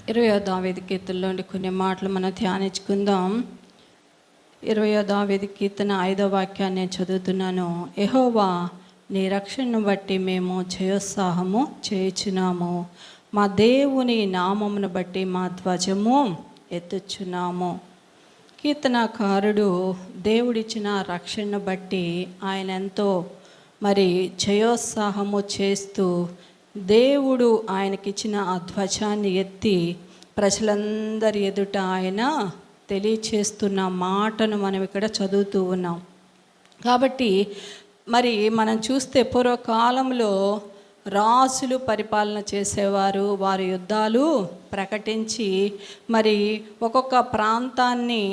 20వ దావీదు కీర్తనలోని కొన్ని మాటలు మనం ధ్యానించుకుందాం. 20వ దావీదు కీర్తన 5వ వాక్యాన్ని నేను చదువుతున్నాను. యెహోవా, నీ రక్షణను బట్టి మేము జయోత్సాహము చేయుచున్నాము. మా దేవుని నామమును బట్టి మా ధ్వజము ఎత్తుచున్నాము. కీర్తనకారుడు దేవుడిచ్చిన రక్షణను బట్టి ఆయన ఎంతో జయోత్సాహము చేస్తూ దేవుడు ఆయనకిచ్చిన ఆ ధ్వజాన్ని ఎత్తి ప్రజలందరి ఎదుట ఆయన తెలియచేస్తున్న మాటను మనం ఇక్కడ చదువుతూ ఉన్నాం. కాబట్టి మనం చూస్తే పూర్వకాలంలో రాజులు పరిపాలన చేసేవారు. వారి యుద్ధాలు ప్రకటించి ఒక్కొక్క ప్రాంతాన్ని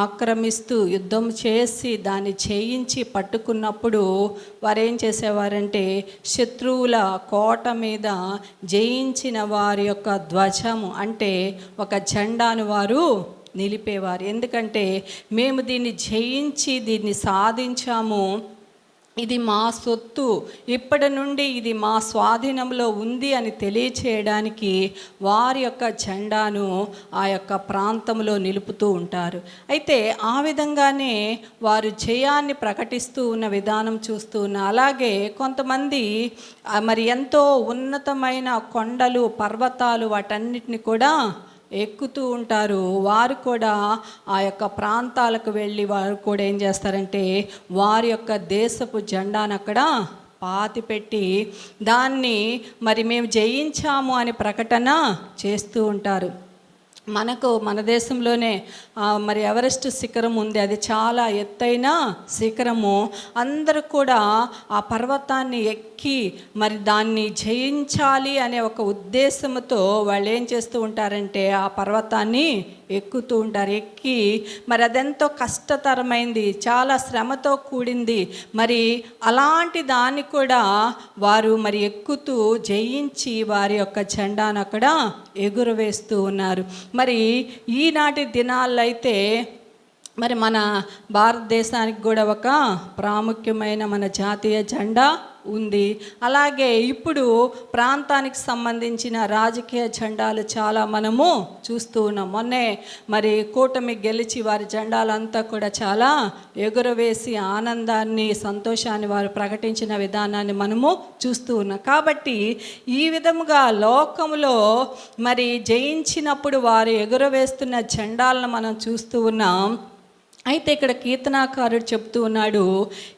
ఆక్రమిస్తూ యుద్ధం చేసి దాన్ని చేయించి పట్టుకున్నప్పుడు వారు ఏం చేసేవారంటే శత్రువుల కోట మీద జయించిన వారి యొక్క ధ్వజము అంటే ఒక జెండాను వారు నిలిపేవారు. ఎందుకంటే మేము దీన్ని జయించి దీన్ని సాధించాము, ఇది మా సొత్తు, ఇప్పటి నుండి ఇది మా స్వాధీనంలో ఉంది అని తెలియచేయడానికి వారి యొక్క జెండాను ఆ యొక్క ప్రాంతంలో నిలుపుతూ ఉంటారు. అయితే ఆ విధంగానే వారు జయాన్ని ప్రకటిస్తూ ఉన్న విధానం చూస్తూ ఉన్న అలాగే కొంతమంది ఎంతో ఉన్నతమైన కొండలు పర్వతాలు వాటన్నిటిని కూడా ఎక్కుతూ ఉంటారు. వారు కూడా ఆ యొక్క ప్రాంతాలకు వెళ్ళి వారు కూడా ఏం చేస్తారంటే వారి యొక్క దేశపు జెండాను అక్కడ పాతిపెట్టి దాన్ని మేము జయించాము అని ప్రకటన చేస్తూ ఉంటారు. మన దేశంలోనే ఎవరెస్ట్ శిఖరం ఉంది. అది చాలా ఎత్తైన శిఖరము. అందరూ కూడా ఆ పర్వతాన్ని ఎక్కి దాన్ని జయించాలి అనే ఒక ఉద్దేశంతో వాళ్ళు ఏం చేస్తూ ఉంటారంటే ఆ పర్వతాన్ని ఎక్కుతూ ఉంటారు. ఎక్కి అదెంతో కష్టతరమైంది, చాలా శ్రమతో కూడింది. అలాంటి దాన్ని కూడా వారు ఎక్కుతూ జయించి వారి యొక్క జెండాను అక్కడ ఎగురవేస్తూ ఉన్నారు. ఈనాటి దినాల్లో అయితే మన భారతదేశానికి కూడా ఒక ప్రాముఖ్యమైన మన జాతీయ జెండా ఉంది. అలాగే ఇప్పుడు ప్రాంతానికి సంబంధించిన రాజకీయ జెండాలు చాలా మనము చూస్తూ ఉన్నాం. మొన్నే కూటమి గెలిచి వారి జెండాలంతా కూడా చాలా ఎగురవేసి ఆనందాన్ని సంతోషాన్ని వారు ప్రకటించిన విధానాన్ని మనము చూస్తూ ఉన్నాం. కాబట్టి ఈ విధముగా లోకంలో జయించినప్పుడు వారు ఎగురవేస్తున్న జెండాలను మనం చూస్తూ ఉన్నాం. అయితే ఇక్కడ కీర్తనాకారుడు చెప్తూ ఉన్నాడు,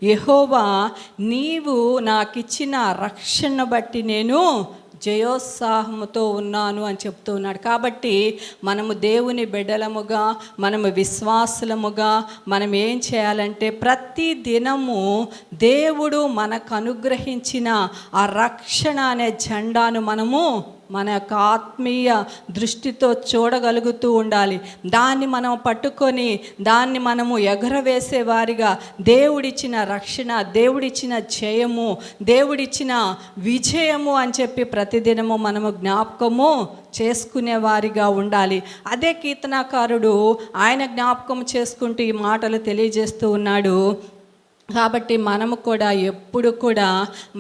యెహోవా, నీవు నాకిచ్చిన రక్షణ బట్టి నేను జయోత్సాహముతో ఉన్నాను అని చెప్తూ ఉన్నాడు. కాబట్టి మనము దేవుని బిడ్డలముగా, మనము విశ్వాసులముగా ఏం చేయాలంటే ప్రతి దినము దేవుడు మనకు అనుగ్రహించిన ఆ రక్షణ అనే జెండాను మనము మన యొక్క ఆత్మీయ దృష్టితో చూడగలుగుతూ ఉండాలి. దాన్ని మనం పట్టుకొని దాన్ని మనము ఎగరవేసే వారిగా దేవుడిచ్చిన రక్షణ, దేవుడిచ్చిన జయము, దేవుడిచ్చిన విజయము అని చెప్పి ప్రతిదినము మనము జ్ఞాపకము చేసుకునే వారిగా ఉండాలి. అదే కీర్తనాకారుడు ఆయన జ్ఞాపకం చేసుకుంటూ ఈ మాటలు తెలియజేస్తూ ఉన్నాడు. కాబట్టి మనము కూడా ఎప్పుడు కూడా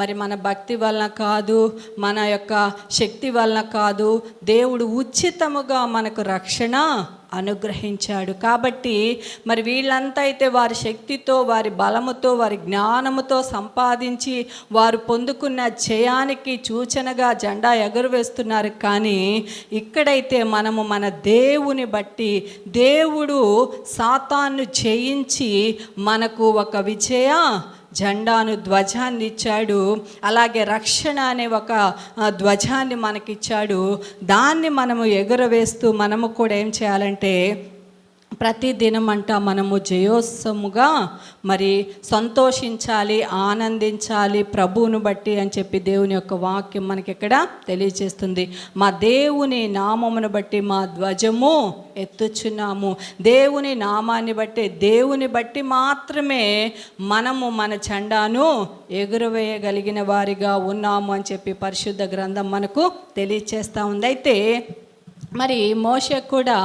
మన భక్తి వలన కాదు, మన యొక్క శక్తి వలన కాదు, దేవుడు ఉచితముగా మనకు రక్షణ అనుగ్రహించాడు. కాబట్టి వీళ్ళంతా అయితే వారి శక్తితో, వారి బలముతో, వారి జ్ఞానముతో సంపాదించి వారు పొందుకున్న జయానికి సూచనగా జెండా ఎగురవేస్తున్నారు. కానీ ఇక్కడైతే మనము మన దేవుని బట్టి దేవుడు సాతాను జయించి మనకు ఒక విజయ జెండాను, ధ్వజాన్ని ఇచ్చాడు. అలాగే రక్షణ అనే ఒక ధ్వజాన్ని మనకిచ్చాడు. దాన్ని మనము ఎగురవేస్తూ మనము కూడా ఏం చేయాలంటే ప్రతి దినమంట మనము జయోత్సవముగా సంతోషించాలి, ఆనందించాలి ప్రభువును బట్టి అని చెప్పి దేవుని యొక్క వాక్యం మనకి ఇక్కడ తెలియజేస్తుంది. మా దేవుని నామమును బట్టి మా ధ్వజము ఎత్తుచున్నాము. దేవుని నామాన్ని బట్టి, దేవుని బట్టి మాత్రమే మనము మన జెండాను ఎగురవేయగలిగిన వారిగా ఉన్నాము అని చెప్పి పరిశుద్ధ గ్రంథం మనకు తెలియచేస్తూ ఉంది. అయితే మరి మోషే కూడా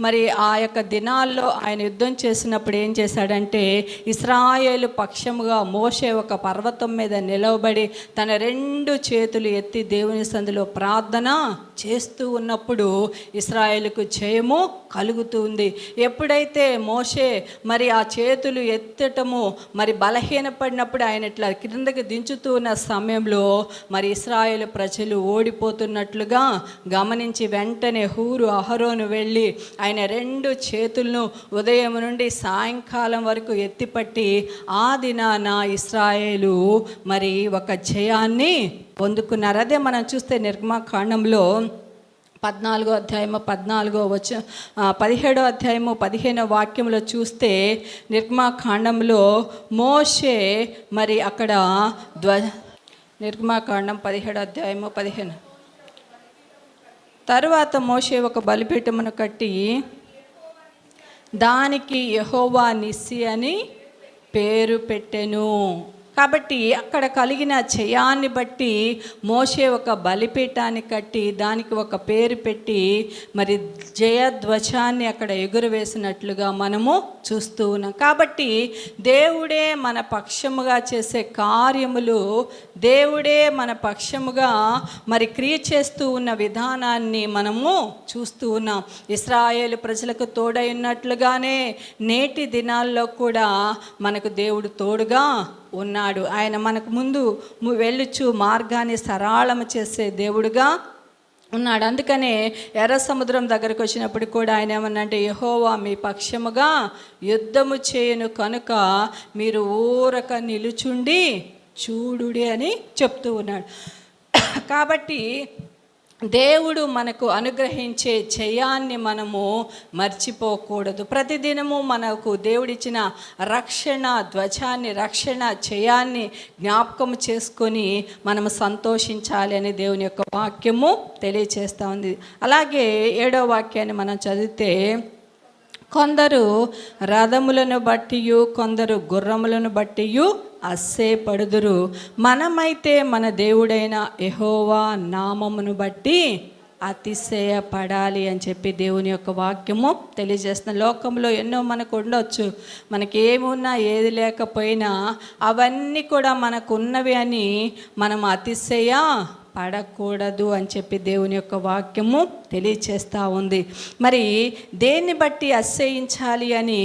మరి ఆ యొక్క దినాల్లో ఆయన యుద్ధం చేసినప్పుడు ఏం చేశాడంటే, ఇశ్రాయేలు పక్షముగా మోషే ఒక పర్వతం మీద నిలవబడి తన 2 చేతులు ఎత్తి దేవుని సందులో ప్రార్థన చేస్తూ ఉన్నప్పుడు ఇశ్రాయేలుకు జయము కలుగుతుంది. ఎప్పుడైతే మోషే మరి ఆ చేతులు ఎత్తటము మరి బలహీనపడినప్పుడు ఆయన ఇట్లా క్రిందకి దించుతూ ఉన్న సమయంలో మరి ఇశ్రాయేలు ప్రజలు ఓడిపోతున్నట్లుగా గమనించి వెంటనే హూరు అహరోను వెళ్ళి ఆయన 2 చేతులను ఉదయం నుండి సాయంకాలం వరకు ఎత్తిపట్టి ఆ దినాన ఇశ్రాయేలు మరి ఒక జయాన్ని పొందుకున్నారు. అదే మనం చూస్తే నిర్గమకాండంలో 14వ అధ్యాయము 17వ అధ్యాయము 15వ వాక్యంలో చూస్తే నిర్గమకాండంలో మోషే మరి అక్కడ నిర్గమకాండం 17వ అధ్యాయము 15. తరువాత మోషే ఒక బలిపీఠమును కట్టి దానికి యెహోవా నిస్సి అని పేరు పెట్టెను. కాబట్టి అక్కడ కలిగిన జయాన్ని బట్టి మోషే ఒక బలిపీఠాన్ని కట్టి దానికి ఒక పేరు పెట్టి మరి జయధ్వజాన్ని అక్కడ ఎగురవేసినట్లుగా మనము చూస్తూ ఉన్నాం. కాబట్టి దేవుడే మన పక్షముగా చేసే కార్యములు, దేవుడే మన పక్షముగా మరి క్రియ చేస్తూ ఉన్న విధానాన్ని మనము చూస్తూ ఉన్నాం. ఇశ్రాయేలు ప్రజలకు తోడై ఉన్నట్లుగానే నేటి దినాల్లో కూడా మనకు దేవుడు తోడుగా ఉన్నాడు. ఆయన మనకు ముందు వెళ్ళుచు మార్గాన్ని సరళము చేసే దేవుడుగా ఉన్నాడు. అందుకనే ఎర్ర సముద్రం దగ్గరకు వచ్చినప్పుడు కూడా ఆయన ఏమన్నంటే, యెహోవా మీ పక్షముగా యుద్ధము చేయను కనుక మీరు ఊరక నిలుచుండి చూడుడి అని చెప్తూ ఉన్నాడు. కాబట్టి దేవుడు మనకు అనుగ్రహించే జయాన్ని మనము మర్చిపోకూడదు. ప్రతిదినము మనకు దేవుడిచ్చిన రక్షణ ధ్వజాన్ని, రక్షణ జయాన్ని జ్ఞాపకం చేసుకొని మనము సంతోషించాలి అని దేవుని యొక్క వాక్యము తెలియచేస్తూ ఉంది. అలాగే 7వ వాక్యాన్ని మనం చదివితే, కొందరు రథములను బట్టియు కొందరు గుర్రములను బట్టియు అస్సేపడుదురు, మనమైతే మన దేవుడైన యెహోవా నామమును బట్టి అతిశయపడాలి అని చెప్పి దేవుని యొక్క వాక్యము తెలియజేస్తున్న. లోకంలో ఎన్నో మనకు ఉండొచ్చు, మనకి ఏమున్నా ఏది లేకపోయినా అవన్నీ కూడా మనకు ఉన్నవి అని మనం అతిశయ పడకూడదు అని చెప్పి దేవుని యొక్క వాక్యము తెలియచేస్తూ ఉంది. మరి దేన్ని బట్టి అతిశయించాలి అని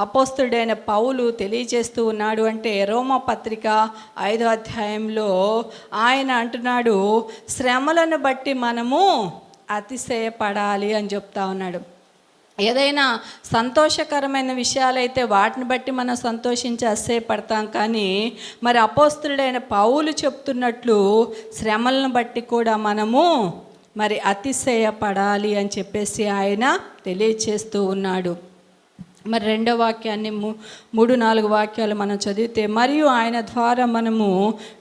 అపోస్తలుడైన పౌలు తెలియజేస్తూ ఉన్నాడు అంటే, రోమాపత్రిక 5వ అధ్యాయంలో ఆయన అంటున్నాడు, శ్రమలను బట్టి మనము అతిశయపడాలి అని చెప్తా ఉన్నాడు. ఏదైనా సంతోషకరమైన విషయాలైతే వాటిని బట్టి మనం సంతోషించి అతిశయపడతాం. కానీ మరి అపోస్తలుడైన పౌలు చెప్తున్నట్లు శ్రమలను బట్టి కూడా మనము మరి అతిశయపడాలి అని చెప్పేసి ఆయన తెలియచేస్తూ ఉన్నాడు. మరి 2వ వాక్యాన్ని 3-4 వాక్యాలు మనం చదివితే, మరియు ఆయన ద్వారా మనము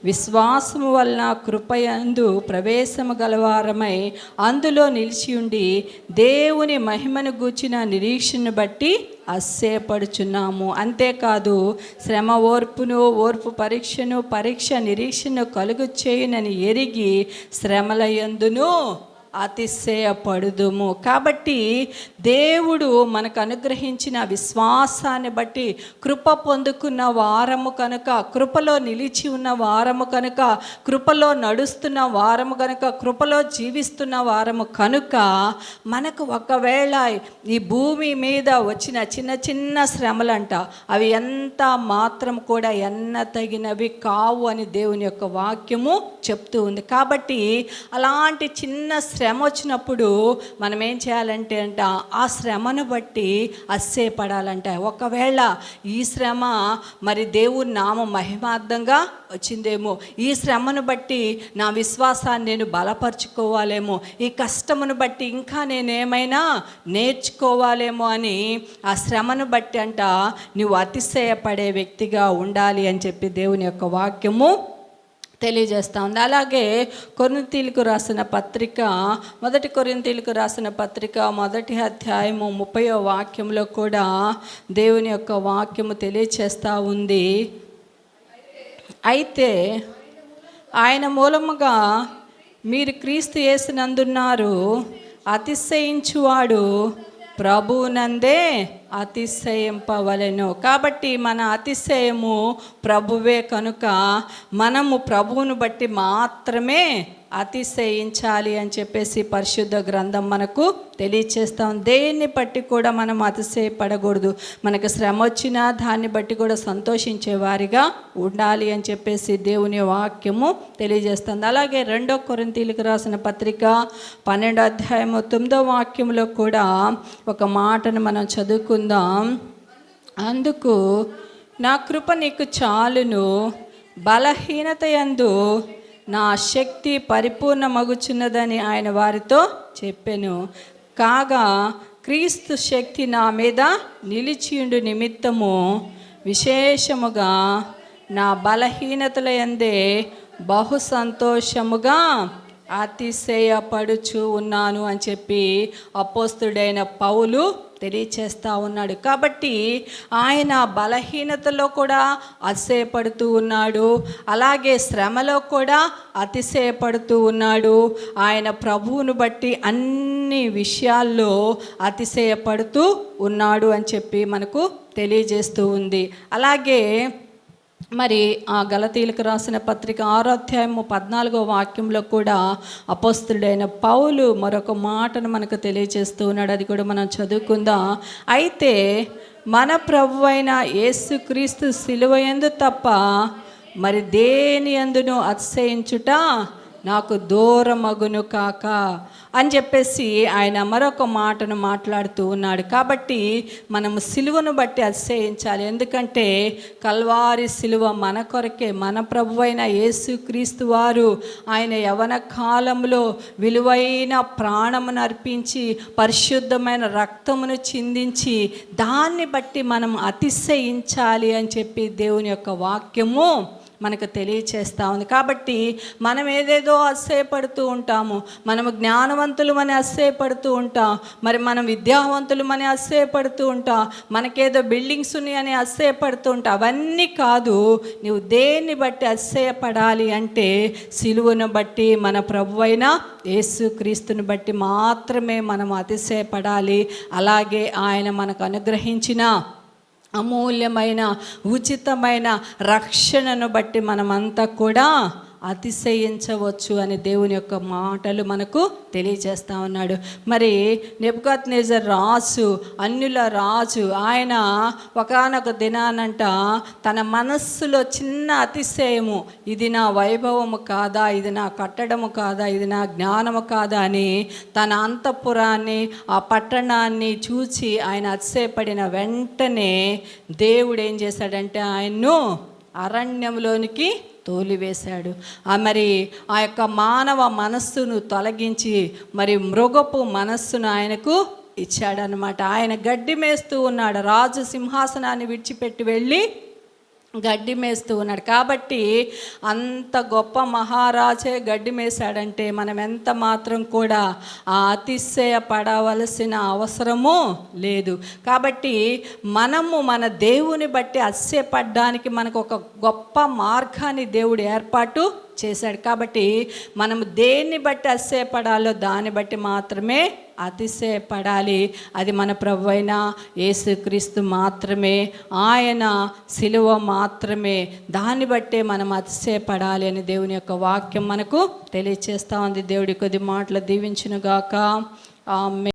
విశ్వాసము వలన కృపయందు ప్రవేశము గలవారమై అందులో నిలిచి ఉండి దేవుని మహిమను గూర్చిన నిరీక్షను బట్టి అస్సేపడుచున్నాము. అంతేకాదు శ్రమ ఓర్పును, ఓర్పు పరీక్షను, పరీక్ష నిరీక్షను కలుగు చేయునని ఎరిగి శ్రమల యందును అతిశయపడుదుము. కాబట్టి దేవుడు మనకు అనుగ్రహించిన విశ్వాసాన్ని బట్టి కృప పొందుకున్న వారము కనుక, కృపలో నిలిచి ఉన్న వారము కనుక, కృపలో నడుస్తున్న వారము కనుక, కృపలో జీవిస్తున్న వారము కనుక మనకు ఒకవేళ ఈ భూమి మీద వచ్చిన చిన్న చిన్న శ్రమలంట అవి ఎంత మాత్రం కూడా తగినవి కావు అని దేవుని యొక్క వాక్యము చెప్తూ ఉంది. కాబట్టి అలాంటి చిన్న శ్రమ వచ్చినప్పుడు మనం ఏం చేయాలంటే ఆ శ్రమను బట్టి అస్సేపడాలంట. ఒకవేళ ఈ శ్రమ మరి దేవుని నామ మహిమార్థంగా వచ్చిందేమో, ఈ శ్రమను బట్టి నా విశ్వాసాన్ని నేను బలపరుచుకోవాలేమో, ఈ కష్టమును బట్టి ఇంకా నేనేమైనా నేర్చుకోవాలేమో అని ఆ శ్రమను బట్టి నువ్వు అతిశయపడే వ్యక్తిగా ఉండాలి అని చెప్పి దేవుని యొక్క వాక్యము తెలియజేస్తూ ఉంది. అలాగే కొరింథీయులకు రాసిన పత్రిక, 1 కొరింథీయులకు రాసిన పత్రిక 1వ అధ్యాయము 30వ వాక్యంలో కూడా దేవుని యొక్క వాక్యము తెలియచేస్తూ ఉంది. అయితే ఆయన మూలముగా మీరు క్రీస్తు యేసునందున్నారు, అతిశయించువాడు ప్రభువునందే అతిశయింపవలెను. కాబట్టి మన అతిశయము ప్రభువే కనుక మనము ప్రభువును బట్టి మాత్రమే అతిశయించాలి అని చెప్పేసి పరిశుద్ధ గ్రంథం మనకు తెలియచేస్తాం. దేన్ని బట్టి కూడా మనం అతిశయపడకూడదు. మనకు శ్రమ వచ్చినా దాన్ని బట్టి కూడా సంతోషించే వారిగా ఉండాలి అని చెప్పేసి దేవుని వాక్యము తెలియజేస్తుంది. అలాగే 2 కొరింథీయులకు రాసిన పత్రిక 12వ అధ్యాయము 9వ వాక్యంలో కూడా ఒక మాటను మనం చదువుకుందాం. అందుకు నా కృప నీకు చాలును, బలహీనత యందు నా శక్తి పరిపూర్ణమగుచున్నదని ఆయన వారితో చెప్పెను. కాగా క్రీస్తు శక్తి నా మీద నిలిచియుండు నిమిత్తము విశేషముగా నా బలహీనతల యందే బహు సంతోషముగా అతిశయపడుచు ఉన్నాను అని చెప్పి అపోస్తుడైన పౌలు తెలియచేస్తూ ఉన్నాడు. కాబట్టి ఆయన బలహీనతలో కూడా అతిశయపడుతూ ఉన్నాడు, అలాగే శ్రమలో కూడా అతిశయపడుతూ ఉన్నాడు. ఆయన ప్రభువును బట్టి అన్ని విషయాల్లో అతిశయపడుతూ ఉన్నాడు అని చెప్పి మనకు తెలియజేస్తూ ఉంది. అలాగే మరి ఆ గలతీయులకు రాసిన పత్రిక 6వ అధ్యాయము 14వ వాక్యంలో కూడా అపోస్తుడైన పౌలు మరొక మాటను మనకు తెలియజేస్తూ ఉన్నాడు. అది కూడా మనం చదువుకుందాం. అయితే మన ప్రభువైన యేసుక్రీస్తు శిలువ యందు తప్ప మరి దేని యందును అతిశయించుట నాకు దూరమగును కాక అని చెప్పేసి ఆయన మరొక మాటను మాట్లాడుతూ ఉన్నాడు. కాబట్టి మనము సిలువను బట్టి అతిశయించాలి. ఎందుకంటే కల్వారి సిలువ మన కొరకే. మన ప్రభువైన యేసుక్రీస్తు వారు ఆయన యవ్వన కాలంలో విలువైన ప్రాణమును అర్పించి పరిశుద్ధమైన రక్తమును చిందించి దాన్ని బట్టి మనం అతిశయించాలి అని చెప్పి దేవుని యొక్క వాక్యము మనకు తెలియచేస్తూ ఉంది. కాబట్టి మనం ఏదేదో అతిశయపడుతూ ఉంటాము. మనము జ్ఞానవంతులమని అతిశయపడుతూ ఉంటాం, మరి మనం విద్యావంతులమని అతిశయపడుతూ ఉంటాం, మనకేదో బిల్డింగ్స్ ఉన్నాయని అతిశయపడుతూ ఉంటాం. అవన్నీ కాదు. నువ్వు దేన్ని బట్టి అతిశయపడాలి అంటే సిలువను బట్టి, మన ప్రభువైన యేసుక్రీస్తుని బట్టి మాత్రమే మనం అతిశయపడాలి. అలాగే ఆయన మనకు అనుగ్రహించిన అమూల్యమైన ఉచితమైన రక్షణను బట్టి మనమంతా కూడా అతిశయించవచ్చు అని దేవుని యొక్క మాటలు మనకు తెలియజేస్తూ ఉన్నాడు. మరి నెబుకద్నెజర్ రాజు, అన్యుల రాజు, ఆయన ఒకానొక దినానంట తన మనస్సులో చిన్న అతిశయము, ఇది నా వైభవము కాదా, ఇది నా కట్టడము కాదా, ఇది నా జ్ఞానము కాదా అని తన అంతఃపురాన్ని, ఆ పట్టణాన్ని చూచి ఆయన అతిశయపడిన వెంటనే దేవుడు ఏం చేశాడంటే ఆయన్ను అరణ్యంలోనికి తోలివేశాడు. మరి ఆ యొక్క మానవ మనస్సును తొలగించి మరి మృగపు మనస్సును ఆయనకు ఇచ్చాడనమాట. ఆయన గడ్డి మేస్తూ ఉన్నాడు. రాజు సింహాసనాన్ని విడిచిపెట్టి వెళ్ళి గడ్డి మేస్తూ ఉన్నాడు. కాబట్టి అంత గొప్ప మహారాజే గడ్డి మేసాడంటే మనం ఎంత మాత్రం కూడా ఆ అతిశయపడవలసిన అవసరము లేదు. కాబట్టి మనము మన దేవుని బట్టి అతిశయపడడానికి మనకు ఒక గొప్ప మార్గాన్ని దేవుడు ఏర్పాటు చేశాడు. కాబట్టి మనము దేన్ని బట్టి అతిశయపడాలో దాన్ని బట్టి మాత్రమే అతిశయపడాలి. అది మన ప్రభువైన యేసుక్రీస్తు మాత్రమే, ఆయన సిలువ మాత్రమే. దాన్ని బట్టే మనం అతిశయపడాలి అని దేవుని యొక్క వాక్యం మనకు తెలియచేస్తూ ఉంది. దేవుడి కొద్ది మాటలు దీవించునుగాక. ఆమేన్.